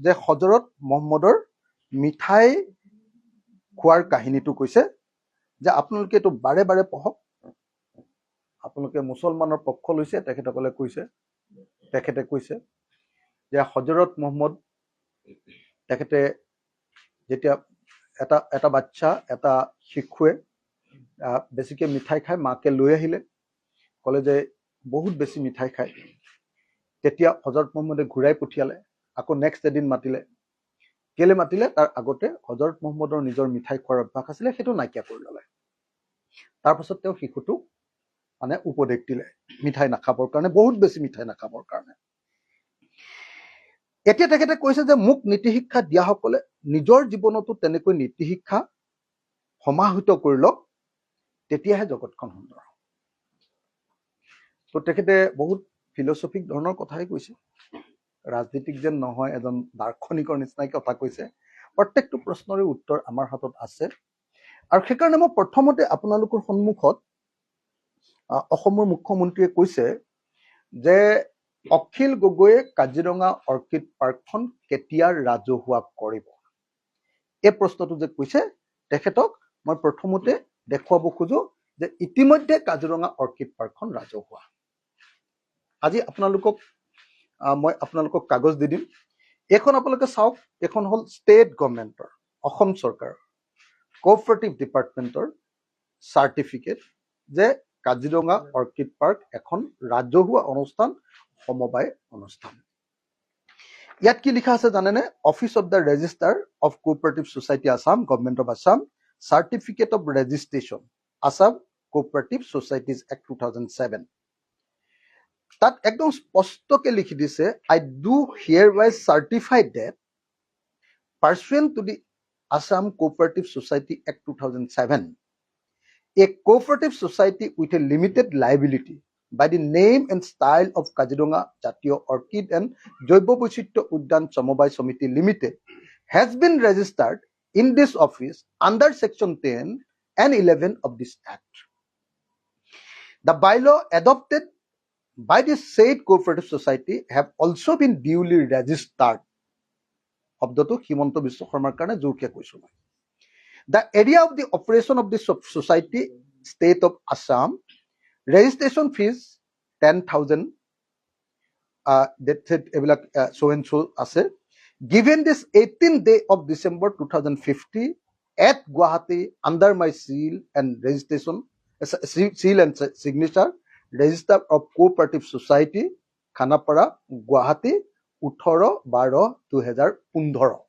যে হজৰত মহম্মদৰ মিঠাই খোৱাৰ কাহিনীটো কৈছে যে আপোনালোকে এইটো বাৰে বাৰে পঢ়ক আপোনালোকে মুছলমানৰ পক্ষ লৈছে তেখেতসকলে কৈছে তেখেতে কৈছে যে হজৰত মহম্মদ তেখেতে যেতিয়া এটা বাচ্চা এটা শিশুৱে বেছিকৈ মিঠাই খাই মাকে লৈ আহিলে ক'লে যে বহুত বেছি মিঠাই খায় তেতিয়া হজৰত মহম্মদে ঘূৰাই পঠিয়ালে আকৌ নেক্সট এদিন মাতিলে কেলে মাতিলে তাৰ আগতে হজৰত মহম্মদৰ নিজৰ মিঠাই খোৱাৰ অভ্যাস আছিলে সেইটো নাইকিয়া কৰি ল'লে তাৰপাছত তেওঁ শিশুটোক মানে উপদেশ দিলে মিঠাই নাখাবৰ কাৰণে বহুত বেছি মিঠাই নাখাবৰ কাৰণে এতিয়া তেখেতে কৈছে যে মোক নীতি শিক্ষা দিয়াসকলে নিজৰ জীৱনতো তেনেকৈ নীতি শিক্ষা সমাহিত কৰি লওক তেতিয়াহে জগতখন সুন্দৰ হ'ব তো তেখেতে বহুত ফিলচফিক ধৰণৰ কথাই কৈছে ৰাজনীতিক যেন নহয় এজন দাৰ্শনিকৰ নিচিনাই কথা কৈছে প্ৰত্যেকটো প্ৰশ্নৰে উত্তৰ আমাৰ হাতত আছে আৰু সেইকাৰণে মই প্ৰথমতে আপোনালোকৰ সন্মুখত অসমৰ মুখ্যমন্ত্ৰীয়ে কৈছে যে অখিল গগৈয়ে কাজিৰঙা অৰ্কিড পাৰ্কখন কেতিয়া ৰাজহুৱা কৰিব এই প্ৰশ্নটো যে কৈছে তেখেতক মই প্ৰথমতে দেখুৱাব খোজো যে ইতিমধ্যে কাজিৰঙা অৰ্কিড পাৰ্কখন ৰাজহুৱা আজি মই আপোনালোকক কাগজ দি দিম এইখন আপোনালোকে চাওক এইখন হ'ল ষ্টেট গভৰ্ণমেণ্টৰ অসম চৰকাৰৰ কোঅপাৰেটিভ ডিপাৰ্টমেণ্টৰ চাৰ্টিফিকেট যে কাজিৰঙা অৰ্কিড পাৰ্ক এখন ৰাজহুৱা অনুষ্ঠান সমবায় অনুষ্ঠান ইয়াত কি লিখা আছে জানেনে office of the registrar of cooperative society Assam government of Assam certificate of registration Assam cooperative societies act 2007 তাত একদম স্পষ্টকে লিখি দিছে I do hereby certify that pursuant to the Assam Cooperative Society Act 2007 a cooperative society with a limited liability by the name and style of Kaziranga Jatiyo Orchid and Joibo Boichityo Udyan Samobai Samiti Limited has been registered in this office under section 10 and 11 of this act. The bylaw adopted by the said cooperative society have also been duly registered. শব্দটো হিমন্ত বিশ্ব শৰ্মাৰ কাৰণে জোৰকে কৈছো মই The area of the operation of the society state of Assam registration fees 10,000 এইবিলাক so and so আছে given this 18th day of December 2050 at Guwahati under my seal and registration seal and signature register of cooperative society Khanapara Guwahati 18/12/2015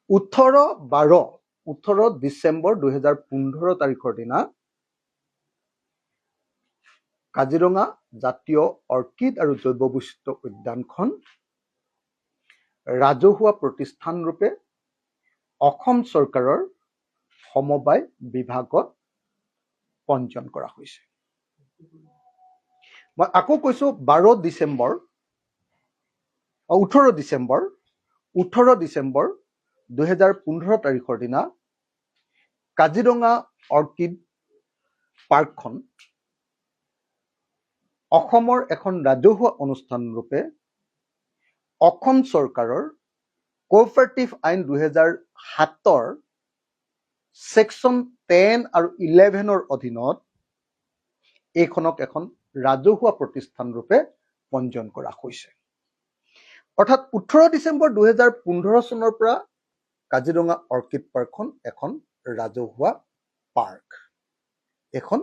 18 December 2015 তাৰিখৰ দিনা কাজিৰঙা জাতীয় orchid আৰু জৈৱ বৈচিত্ৰ্য উদ্যানখন ৰাজহুৱা প্ৰতিষ্ঠান ৰূপে অসম চৰকাৰৰ সমবায় বিভাগত পঞ্জীয়ন কৰা হৈছে মই আকৌ কৈছো 18 ডিচেম্বৰ 2015 তাৰিখৰ দিনা কাজিৰঙা অৰ্কিড পাৰ্কখন অসমৰ এখন ৰাজহুৱা অনুষ্ঠান ৰূপে অসম চৰকাৰৰ কোঅপাৰেটিভ আইন 2007 সেকশন 10 আৰু 11 অধীনত এইখনক এখন ৰাজহুৱা প্ৰতিষ্ঠান ৰূপে পঞ্জীয়ন কৰা হৈছে অৰ্থাৎ 18 ডিচেম্বৰ 2015 চনৰ পৰা কাজিৰঙা অৰ্কিড পাৰ্কখন এখন ৰাজহুৱা পাৰ্ক এখন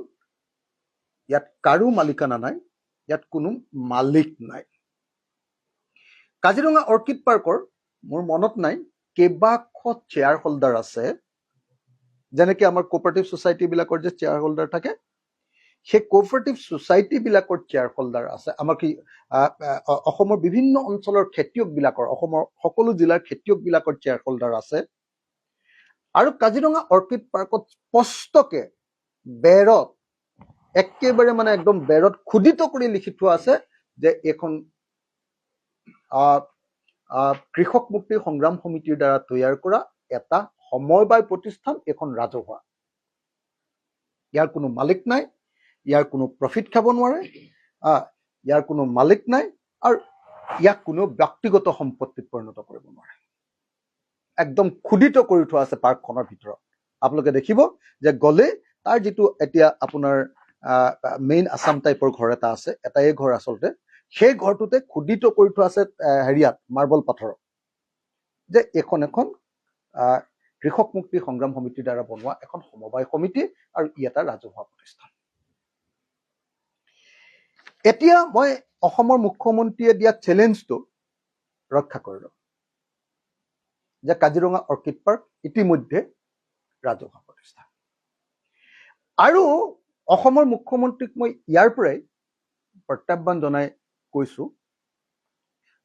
ইয়াত কাৰো মালিকানা নাই ইয়াত কোনো মালিক নাই কাজিৰঙা অৰ্কিড পাৰ্কৰ মোৰ মনত নাই কেইবাশ চেয়াৰ হোল্ডাৰ আছে যেনেকৈ আমাৰ কোঅপাৰেটিভ ছ'চাইটি বিলাকৰ যে চেয়াৰ হোল্ডাৰ থাকে সেই কোঅপাৰেটিভ ছ'চাইটি বিলাকৰ চেয়াৰ হোল্ডাৰ আছে আমাৰ কি অসমৰ বিভিন্ন অঞ্চলৰ খেতিয়ক বিলাকৰ অসমৰ সকলো জিলাৰ খেতিয়ক বিলাকৰ চেয়াৰ হোল্ডাৰ আছে আৰু কাজিৰঙা অৰ্কিড পাৰ্কত স্পষ্টকে বেৰত একেবাৰে মানে একদম বেৰত খুদিত কৰি লিখি থোৱা আছে যে এখন কৃষক মুক্তি সংগ্ৰাম সমিতিৰ দ্বাৰা তৈয়াৰ কৰা এটা সমবায় প্ৰতিষ্ঠান এখন ৰাজহুৱা ইয়াৰ কোনো মালিক নাই ইয়াৰ কোনো প্ৰফিট খাব নোৱাৰে ইয়াৰ কোনো মালিক নাই আৰু ইয়াক কোনো ব্যক্তিগত সম্পত্তিত পৰিণত কৰিব নোৱাৰে। একদম খোদিত কৰি থোৱা আছে পাৰ্কখনৰ ভিতৰত। আপোনালোকে দেখিব যে গ'লে তাৰ যিটো এতিয়া আপোনাৰ মেইন আছাম টাইপৰ ঘৰ এটা আছে, এটাই ঘৰ আচলতে, সেই ঘৰটোতে খোদিত কৰি থোৱা আছে হেৰিয়াত মাৰ্বল পাথৰত যে এখন কৃষক মুক্তি সংগ্ৰাম সমিতিৰ দ্বাৰা বনোৱা এখন সমবায় সমিতি আৰু ই এটা ৰাজহুৱা প্ৰতিষ্ঠান। এতিয়া মই অসমৰ মুখ্যমন্ত্ৰীয়ে দিয়া চেলেঞ্জটো ৰক্ষা কৰিলোঁ যে কাজিৰঙা অৰ্কিড পাৰ্ক ইতিমধ্যে ৰাজহুৱা প্ৰতিষ্ঠান। আৰু অসমৰ মুখ্যমন্ত্ৰীক মই ইয়াৰ পৰাই প্ৰত্যাহ্বান জনাই কৈছো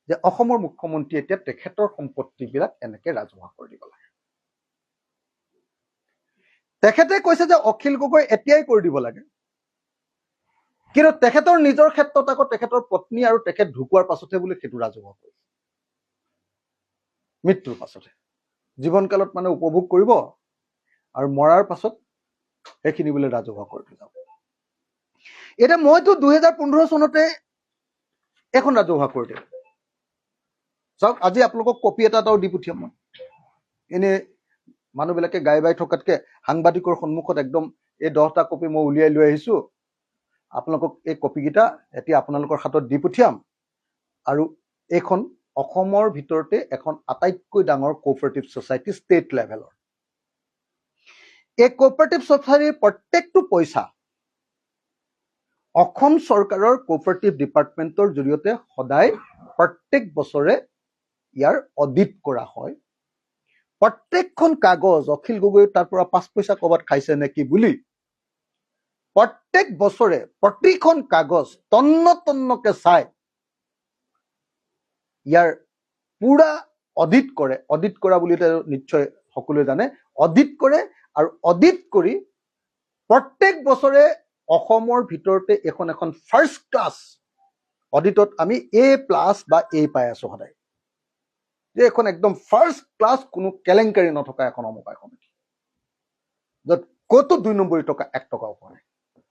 যে অসমৰ মুখ্যমন্ত্ৰী এতিয়া তেখেতৰ সম্পত্তিবিলাক এনেকে ৰাজহুৱা কৰি দিব লাগে। তেখেতে কৈছে যে অখিল গগৈ এতিয়াই কৰি দিব লাগে, কিন্তু তেখেতৰ নিজৰ ক্ষেত্ৰত আকৌ তেখেতৰ পত্নী আৰু তেখেত ঢুকোৱাৰ পাছতহে বোলে সেইটো ৰাজহুৱা কৰিছে, মৃত্যুৰ পাছতহে। জীৱনকালত মানে উপভোগ কৰিব আৰু মৰাৰ পাছত সেইখিনি বোলে ৰাজহুৱা কৰি থৈ যাব। এতিয়া মইতো 2015 চনতে এখন ৰাজহুৱা কৰি দিম। চাওক, আজি আপোনালোকক কপি এটাও দি পঠিয়াম মই। এনে মানুহবিলাকে গাই বাই থকাতকে সাংবাদিকৰ সন্মুখত একদম এই 10টা কপি মই উলিয়াই লৈ আহিছো, আপোনালোকক এই কপিকেইটা এতিয়া আপোনালোকৰ হাতত দি পঠিয়াম। আৰু এইখন অসমৰ ভিতৰতে এখন আটাইতকৈ ডাঙৰ কোঅপাৰেটিভ ছ'চাইটি ষ্টেট লেভেলৰ। এই কোঅপাৰেটিভ ছ'চাইটিৰ প্ৰত্যেকটো পইচা অসম চৰকাৰৰ কোঅপাৰেটিভ ডিপাৰ্টমেণ্টৰ জৰিয়তে সদায় প্ৰত্যেক বছৰে ইয়াৰ অডিট কৰা হয়। প্ৰত্যেকখন কাগজ অখিল গগৈ তাৰ পৰা 5 পইচা ক'ৰবাত খাইছে নেকি বুলি প্ৰত্যেক বছৰে প্ৰতিখন কাগজ তন্ন তন্নকে চাই ইয়াৰ পুৰা অডিট কৰে। অডিট কৰা বুলি নিশ্চয় সকলোৱে জানে। অডিট কৰে আৰু অডিট কৰি প্ৰত্যেক বছৰে অসমৰ ভিতৰতে এখন ফাৰ্ষ্ট ক্লাছ অডিটত আমি A+ বা A পাই আছো সদায়, যে এখন একদম ফাৰ্ষ্ট ক্লাছ কোনো কেলেংকাৰী নথকা এখন সমবায় সমিতি, য'ত ক'তো 2 নম্বৰী টকা 1 টকাও পোৱা নাই।